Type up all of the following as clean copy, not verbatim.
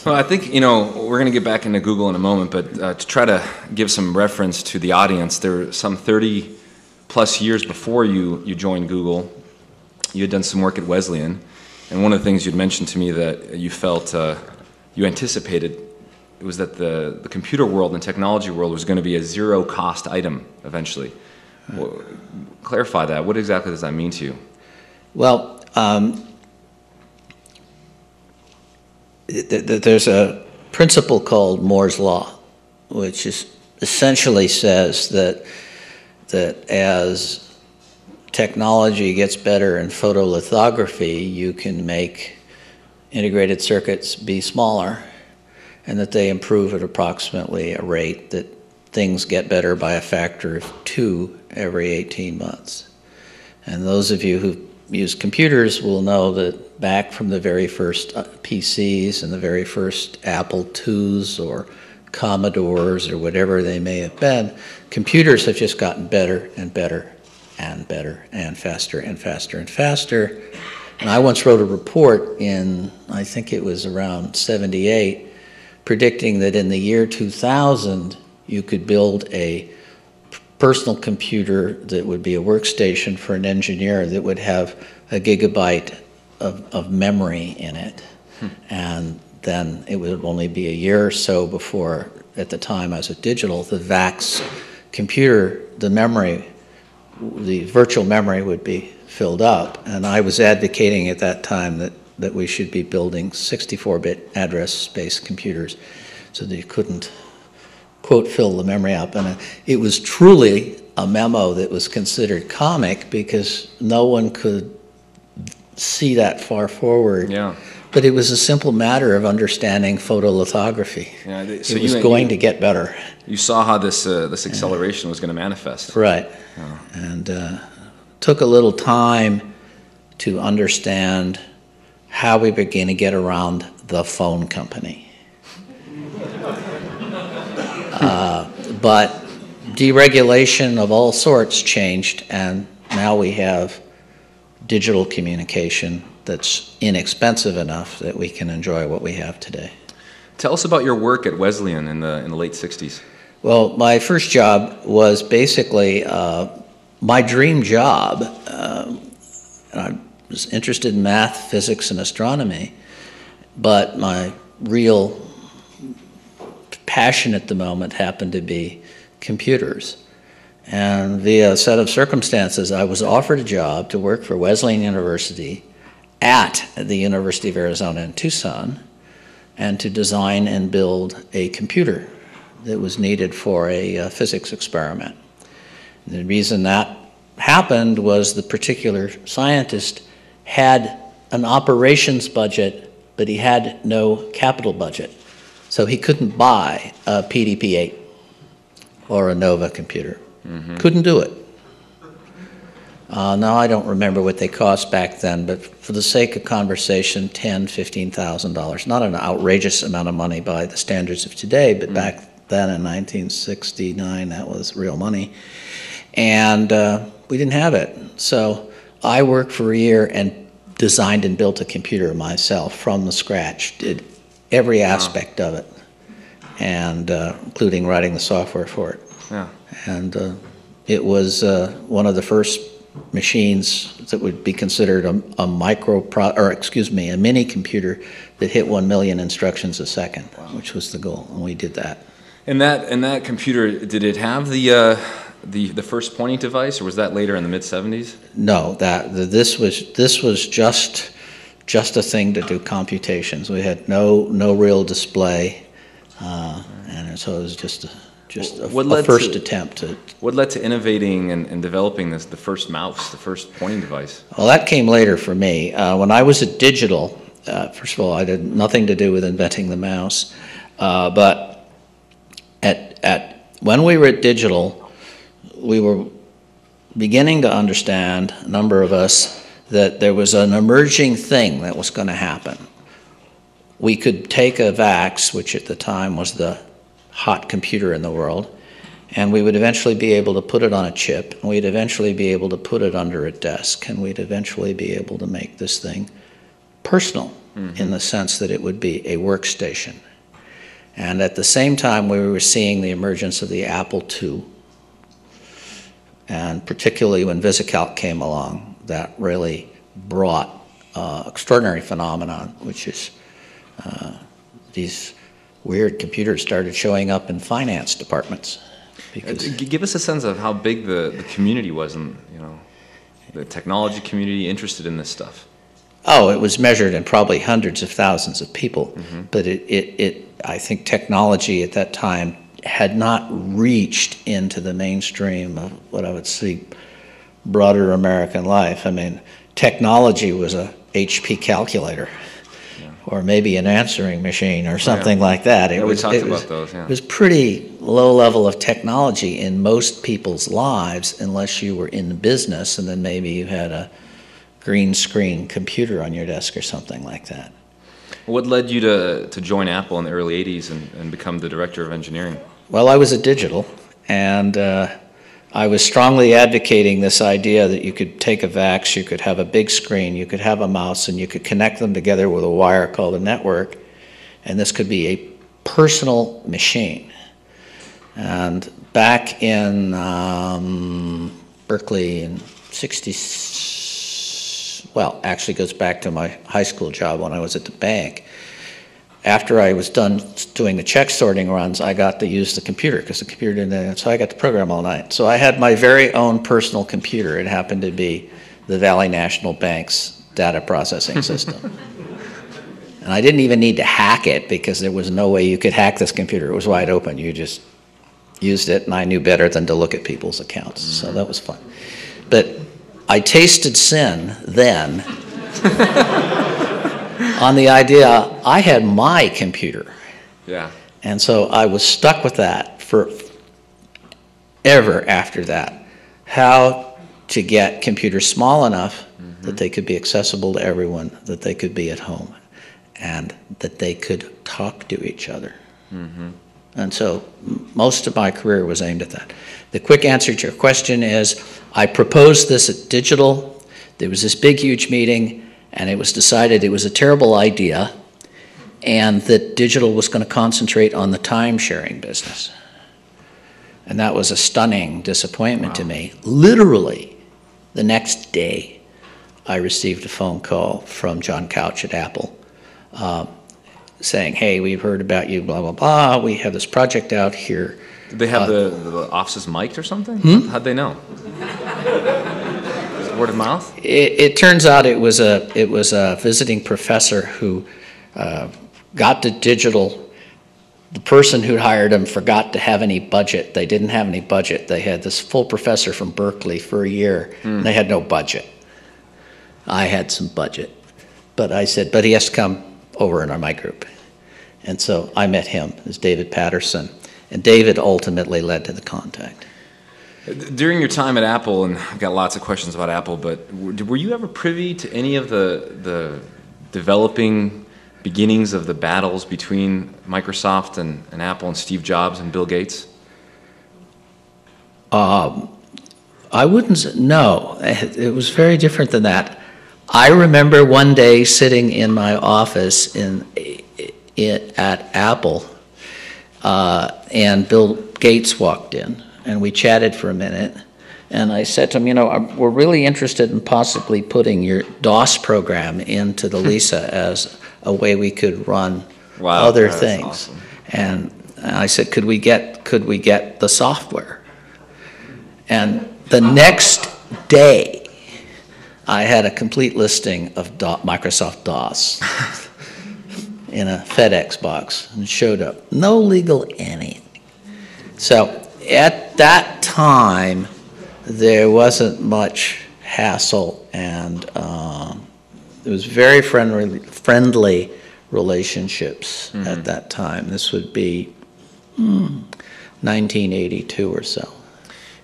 Well, I think, we're going to get back into Google in a moment, but to try to give some reference to the audience, there were some 30 plus years before you joined Google, you had done some work at Wesleyan, and one of the things you'd mentioned to me that you felt you anticipated was that the computer world and technology world was going to be a zero-cost item eventually. Well, clarify that. What exactly does that mean to you? Well, there's a principle called Moore's Law, which essentially says that as technology gets better in photolithography, you can make integrated circuits be smaller, and that they improve at approximately a rate that things get better by a factor of 2 every 18 months. And those of you who use computers will know that back from the very first PCs and the very first Apple IIs or Commodores or whatever they may have been, computers have just gotten better and better and better and faster and faster and faster. And I once wrote a report in, I think it was around 78, predicting that in the year 2000, you could build a personal computer that would be a workstation for an engineer that would have a gigabyte of memory in it. And then it would only be a year or so before, at the time I was at Digital, the VAX computer, the memory, the virtual memory would be filled up. And I was advocating at that time that we should be building 64-bit address space computers so that you couldn't, quote, fill the memory up. And it was truly a memo that was considered comic because no one could see that far forward. Yeah. But it was a simple matter of understanding photolithography. Yeah, so it was going to get better. You saw how this acceleration was going to manifest. Right. Oh. And took a little time to understand how we began to get around the phone company. But deregulation of all sorts changed, and now we have digital communication that's inexpensive enough that we can enjoy what we have today. Tell us about your work at Wesleyan in the late 60s. Well, my first job was basically my dream job. I was interested in math, physics, and astronomy, but my real passion at the moment happened to be computers. And via a set of circumstances, I was offered a job to work for Wesleyan University at the University of Arizona in Tucson and to design and build a computer that was needed for a physics experiment. The reason that happened was the particular scientist had an operations budget, but he had no capital budget. So he couldn't buy a PDP-8 or a Nova computer. Mm-hmm. Couldn't do it. Now, I don't remember what they cost back then, but for the sake of conversation, $10,000, $15,000. Not an outrageous amount of money by the standards of today, but back then in 1969, that was real money. And we didn't have it. So I worked for a year and designed and built a computer myself from the scratch, did every aspect of it, and including writing the software for it. Yeah. And it was one of the first machines that would be considered a mini computer that hit 1 million instructions a second, wow, which was the goal, and we did that. And that computer, did it have the first pointing device, or was that later in the mid-70s? No, this was just a thing to do computations. We had no real display, and so it was just a first attempt to. What led to innovating and developing the first mouse, the first pointing device? Well, that came later for me. When I was at Digital, first of all, I had nothing to do with inventing the mouse, but when we were at Digital, we were beginning to understand, a number of us, that there was an emerging thing that was going to happen. We could take a VAX, which at the time was the hot computer in the world, and we would eventually be able to put it on a chip, and we'd eventually be able to put it under a desk, and we'd eventually be able to make this thing personal. in the sense that it would be a workstation. And at the same time, we were seeing the emergence of the Apple II, and particularly when VisiCalc came along, that really brought extraordinary phenomenon, which is these weird computers started showing up in finance departments. Give us a sense of how big the community was, and the technology community interested in this stuff. Oh, it was measured in probably hundreds of thousands of people, but I think technology at that time had not reached into the mainstream of what I would see broader American life. I mean, technology was a HP calculator, or maybe an answering machine or something like that. We talked about those, It was pretty low level of technology in most people's lives, unless you were in business, and then maybe you had a green screen computer on your desk or something like that. What led you to join Apple in the early 80s and become the director of engineering? Well, I was a digital, and I was strongly advocating this idea that you could take a VAX, you could have a big screen, you could have a mouse, and you could connect them together with a wire called a network, and this could be a personal machine. And back in Berkeley in well, actually goes back to my high school job when I was at the bank. After I was done doing the check sorting runs, I got to use the computer, because the computer didn't, so I got to program all night. So I had my very own personal computer. It happened to be the Valley National Bank's data processing system. And I didn't even need to hack it, because there was no way you could hack this computer. It was wide open. You just used it, and I knew better than to look at people's accounts. So that was fun. But I tasted sin then on the idea I had my computer. Yeah. And so I was stuck with that for ever after that. How to get computers small enough that they could be accessible to everyone, that they could be at home, and that they could talk to each other. And so most of my career was aimed at that. The quick answer to your question is, I proposed this at Digital. There was this big, huge meeting, and it was decided it was a terrible idea, and that Digital was going to concentrate on the time-sharing business. And that was a stunning disappointment to me. Literally, the next day, I received a phone call from John Couch at Apple, saying, hey, we've heard about you, blah, blah, blah. We have this project out here. Did they have the offices mic'd or something? How'd they know? Word of mouth? It turns out it was a visiting professor who got to Digital. The person who'd hired him forgot to have any budget. They didn't have any budget. They had this full professor from Berkeley for a year, and they had no budget. I had some budget. But I said, but he has to come over in my group. And so I met him, as David Patterson, and David ultimately led to the contact. During your time at Apple, and I've got lots of questions about Apple, but were you ever privy to any of the developing beginnings of the battles between Microsoft and Apple and Steve Jobs and Bill Gates? I wouldn't say, no. It was very different than that. I remember one day sitting in my office at Apple, and Bill Gates walked in, and we chatted for a minute, and I said to him, we're really interested in possibly putting your DOS program into the Lisa as a way we could run other things. Awesome. And I said, could we get the software? And the next day, I had a complete listing of Microsoft DOS in a FedEx box, and it showed up. No legal anything. So at that time, there wasn't much hassle, and it was very friendly relationships at that time. This would be 1982 or so.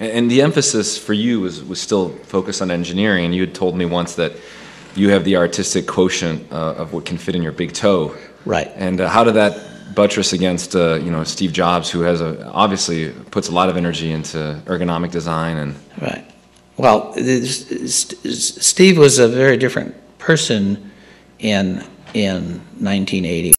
And the emphasis for you was still focused on engineering, and you had told me once that you have the artistic quotient of what can fit in your big toe. Right. And how did that buttress against Steve Jobs, who has obviously puts a lot of energy into ergonomic design and right. Well, Steve was a very different person in in 1980.